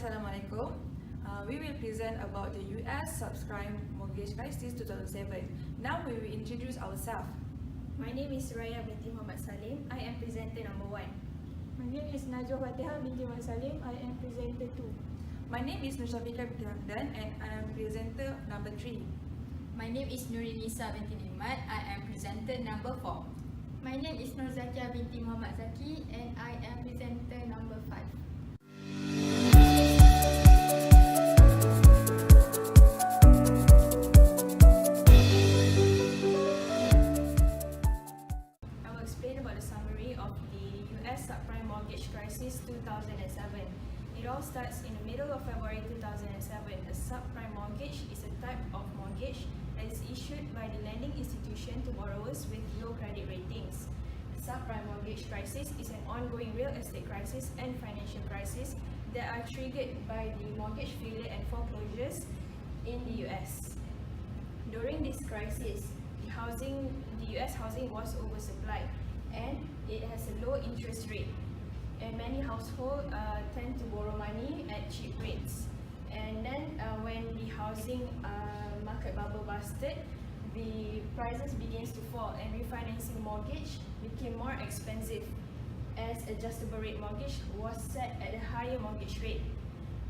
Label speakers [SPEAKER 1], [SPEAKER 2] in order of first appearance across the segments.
[SPEAKER 1] Assalamualaikum. We will present about the US subprime mortgage crisis 2007. Now we will introduce ourselves.
[SPEAKER 2] My name is Raya binti Muhammad Salim. I am presenter number 1.
[SPEAKER 3] My name is Najwa Fatihah binti Muhammad Salim. I am presenter 2.
[SPEAKER 1] My name is Nushafiqah binti Hamdan and I am presenter number 3.
[SPEAKER 4] My name is Nurinisa binti Nimat. I am presenter number 4.
[SPEAKER 5] My name is Nur Zakia binti Muhammad Zaki and I am presenter number 5.
[SPEAKER 2] Of the US subprime mortgage crisis 2007. It all starts in the middle of February 2007. A subprime mortgage is a type of mortgage that is issued by the lending institution to borrowers with low credit ratings. The subprime mortgage crisis is an ongoing real estate crisis and financial crisis that are triggered by the mortgage failure and foreclosures in the US. During this crisis, the US housing was oversupplied and it has a low interest rate, and many households tend to borrow money at cheap rates. And then when the housing market bubble busted, the prices begins to fall and refinancing mortgage became more expensive as adjustable rate mortgage was set at a higher mortgage rate,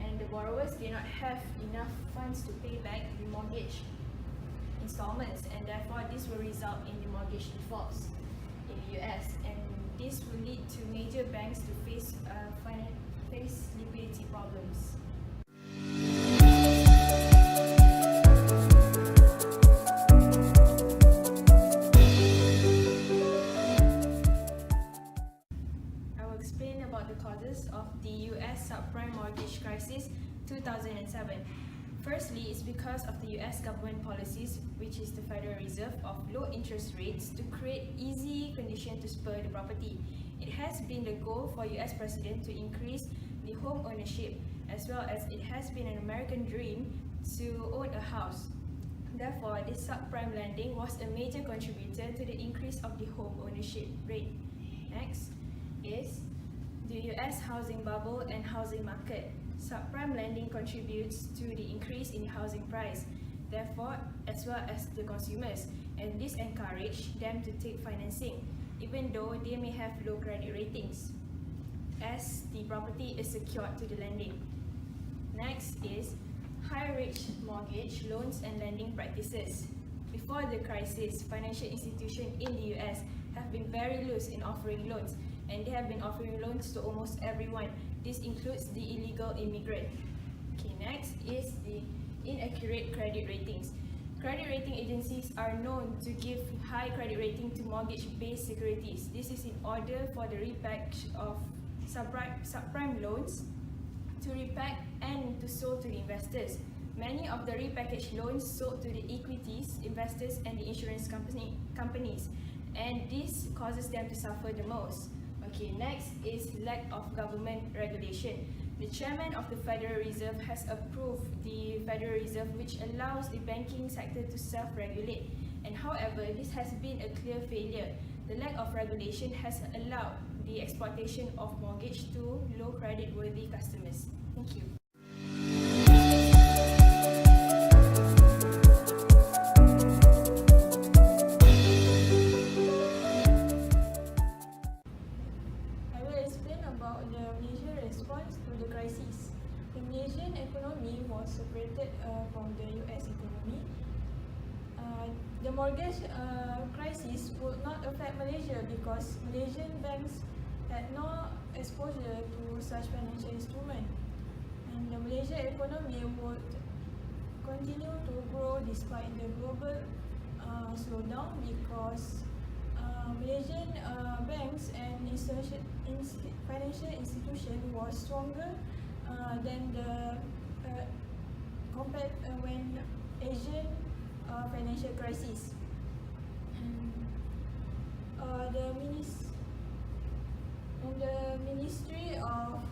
[SPEAKER 2] and the borrowers did not have enough funds to pay back the mortgage installments, and therefore this will result in the mortgage defaults in the US, and this will lead to major banks to face liquidity problems. I will explain about the causes of the US subprime mortgage crisis 2007. Firstly, it's because of the US government policies, which is the Federal Reserve, of low interest rates to create easy conditions to spur the property. It has been the goal for US President to increase the home ownership, as well as it has been an American dream to own a house. Therefore, this subprime lending was a major contributor to the increase of the home ownership rate. Next is the US housing bubble and housing market. Subprime lending contributes to the increase in housing price, therefore, as well as the consumers, and this encourages them to take financing, even though they may have low credit ratings, as the property is secured to the lending. Next is high-rate mortgage loans and lending practices. Before the crisis, financial institutions in the US have been very loose in offering loans, and they have been offering loans to almost everyone. This includes the illegal immigrant. Okay, next is the inaccurate credit ratings. Credit rating agencies are known to give high credit rating to mortgage-based securities. This is in order for the repackage of subprime loans to repack and to sold to the investors. Many of the repackaged loans sold to the equities, investors, and the insurance companies, and this causes them to suffer the most. Okay, next is lack of government regulation. The chairman of the Federal Reserve has approved the Federal Reserve, which allows the banking sector to self-regulate. And however, this has been a clear failure. The lack of regulation has allowed the exploitation of mortgage to low credit-worthy customers. Thank you.
[SPEAKER 3] To the crisis. The Malaysian economy was separated from the US economy. The mortgage crisis would not affect Malaysia because Malaysian banks had no exposure to such financial instruments, and the Malaysian economy would continue to grow despite the global slowdown because Malaysian banks and financial institutions was stronger than the compared when Asian financial crisis. The Ministry of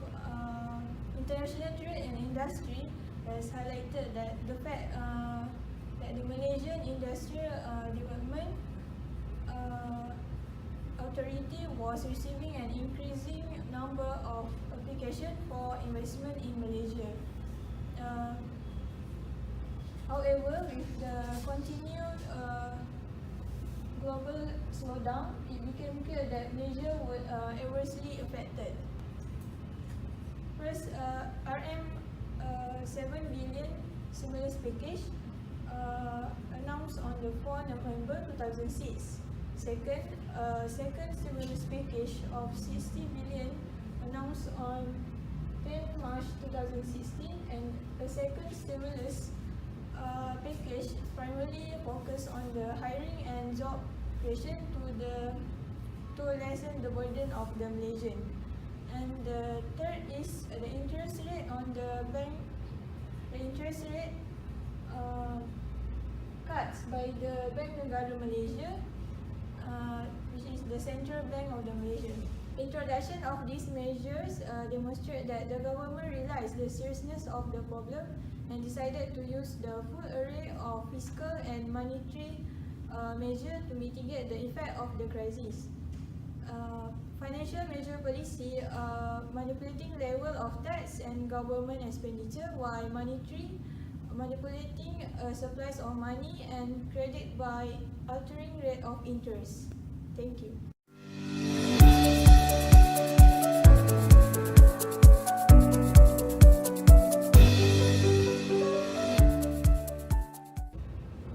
[SPEAKER 3] International Trade and Industry has highlighted that the fact that the Malaysian Industrial Development Authority was receiving an increasing number of application for investment in Malaysia. However, with the continued global slowdown, it became clear that Malaysia would adversely affected. First, RM7 billion stimulus package announced on the 4 November 2006. Second stimulus package of 60 billion announced on 10 March 2016, and a second stimulus package primarily focused on the hiring and job creation to lessen the burden of the Malaysian. And the third is the interest rate on the bank. The interest rate cuts by the Bank Negara Malaysia, which is the central bank of the Malaysia. Introduction of these measures demonstrate that the government realized the seriousness of the problem and decided to use the full array of fiscal and monetary measures to mitigate the effect of the crisis. Financial measure policy manipulating level of tax and government expenditure, while manipulating supplies of money and credit by altering rate of interest. Thank you.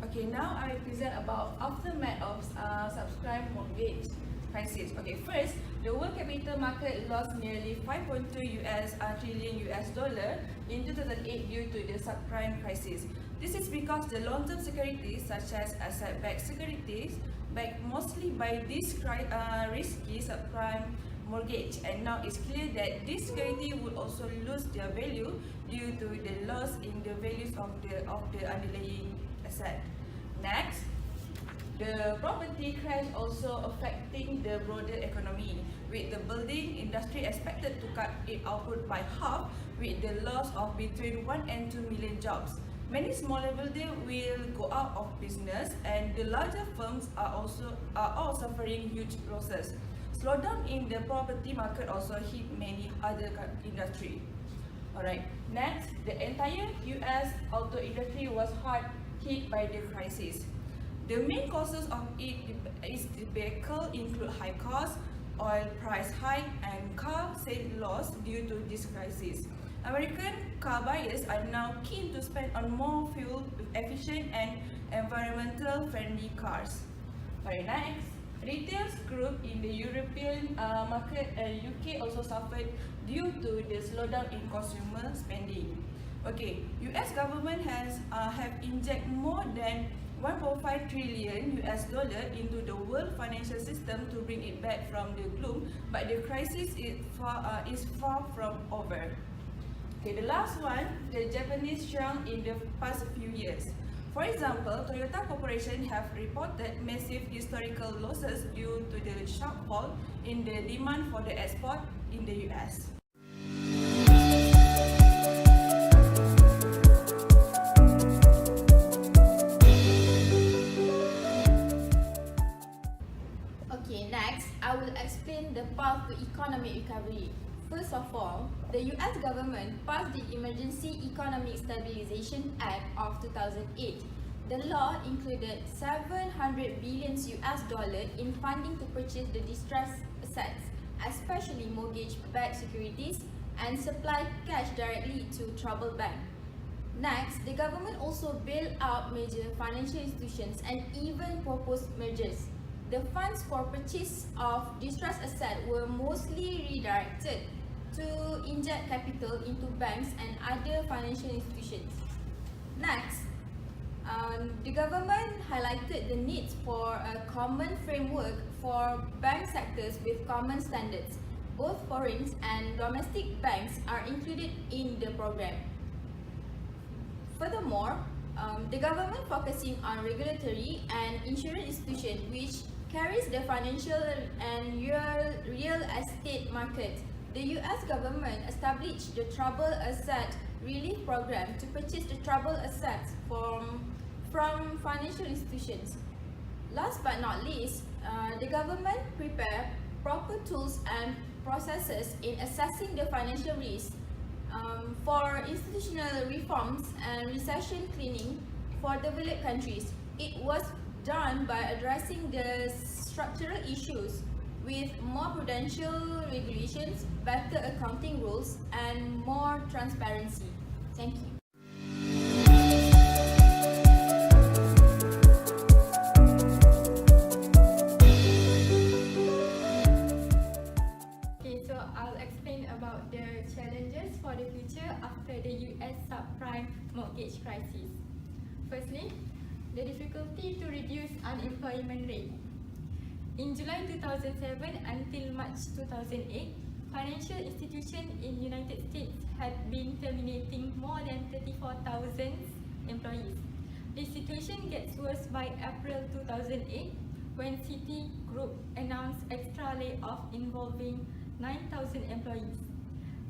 [SPEAKER 1] Okay, now I present about aftermath of subprime mortgage crisis. Okay, first, the world capital market lost nearly 5.2 trillion US dollar in 2008 due to the subprime crisis. This is because the long-term securities such as asset-backed securities backed mostly by this risky subprime mortgage, and now it's clear that this security would also lose their value due to the loss in the values of the underlying asset. Next, the property crash also affecting the broader economy, with the building industry expected to cut its output by half, with the loss of between 1 and 2 million jobs. Many smaller buildings will go out of business, and the larger firms are all suffering huge losses. Slowdown in the property market also hit many other industries. Alright, next, the entire US auto industry was hard hit by the crisis. The main causes of its debacle include high costs, oil price hike, and car sales loss due to this crisis. American car buyers are now keen to spend on more fuel efficient and environmental friendly cars. Alright, next, retail group in the European market and UK also suffered due to the slowdown in consumer spending. Okay, US government has have injected more than 1.5 trillion US dollar into the world financial system to bring it back from the gloom, but the crisis is far from over. Okay, the last one, the Japanese shrunk in the past few years. For example, Toyota Corporation have reported massive historical losses due to the shortfall in the demand for the export in the US.
[SPEAKER 4] Okay, next, I will explain the path to economic recovery. First of all, the US government passed the Emergency Economic Stabilization Act of 2008. The law included 700 billion US dollar in funding to purchase the distressed assets, especially mortgage-backed securities, and supply cash directly to troubled banks. Next, the government also bailed out major financial institutions and even proposed mergers. The funds for purchase of distressed assets were mostly redirected to inject capital into banks and other financial institutions. Next, the government highlighted the need for a common framework for bank sectors with common standards. Both foreign and domestic banks are included in the program. Furthermore, the government focusing on regulatory and insurance institutions which carries the financial and real estate market. The US government established the Troubled Asset Relief Program to purchase the troubled assets from financial institutions. Last but not least, the government prepared proper tools and processes in assessing the financial risk for institutional reforms and recession cleaning for developed countries. It was done by addressing the structural issues with more prudential regulations, better accounting rules, and more transparency. Thank you.
[SPEAKER 5] Okay, so I'll explain about the challenges for the future after the US subprime mortgage crisis. Firstly, the difficulty to reduce unemployment rate. In July 2007 until March 2008, financial institutions in United States had been terminating more than 34,000 employees. This situation gets worse by April 2008 when Citigroup announced extra layoff involving 9,000 employees.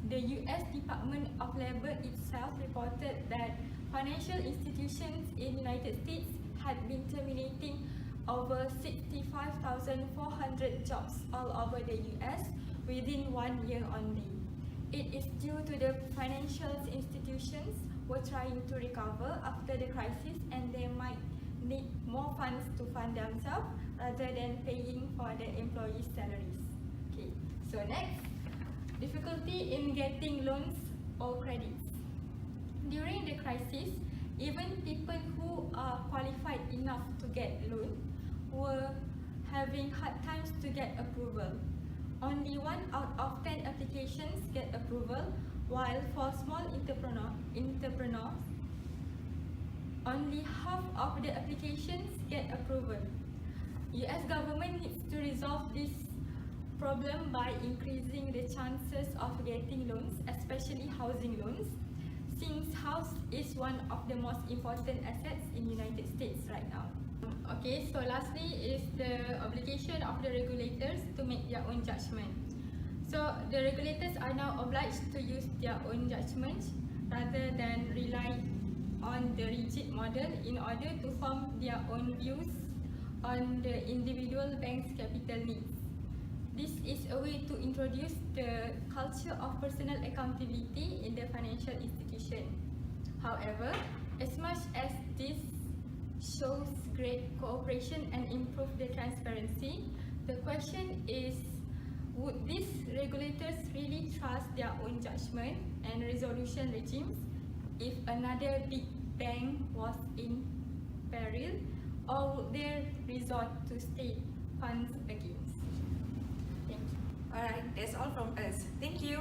[SPEAKER 5] The US Department of Labor itself reported that financial institutions in United States had been terminating over 65,400 jobs all over the US within 1 year only. It is due to the financial institutions were trying to recover after the crisis and they might need more funds to fund themselves rather than paying for the employees' salaries. Okay, so next, difficulty in getting loans or credits. During the crisis, even people who are qualified enough to get loan were having hard times to get approval. Only 1 out of 10 applications get approval, while for small entrepreneurs, only half of the applications get approval. US government needs to resolve this problem by increasing the chances of getting loans, especially housing loans, since house is one of the most important assets in United States right now. Okay, so lastly is the obligation of the regulators to make their own judgment. So the regulators are now obliged to use their own judgment rather than rely on the rigid model in order to form their own views on the individual bank's capital needs. This is a way to introduce the culture of personal accountability in the financial institution. However, as much as this shows great cooperation and improve the transparency, the question is, would these regulators really trust their own judgment and resolution regimes if another big bank was in peril, or would they resort to state funds against? Thank you.
[SPEAKER 1] Alright, that's all from us. Thank you.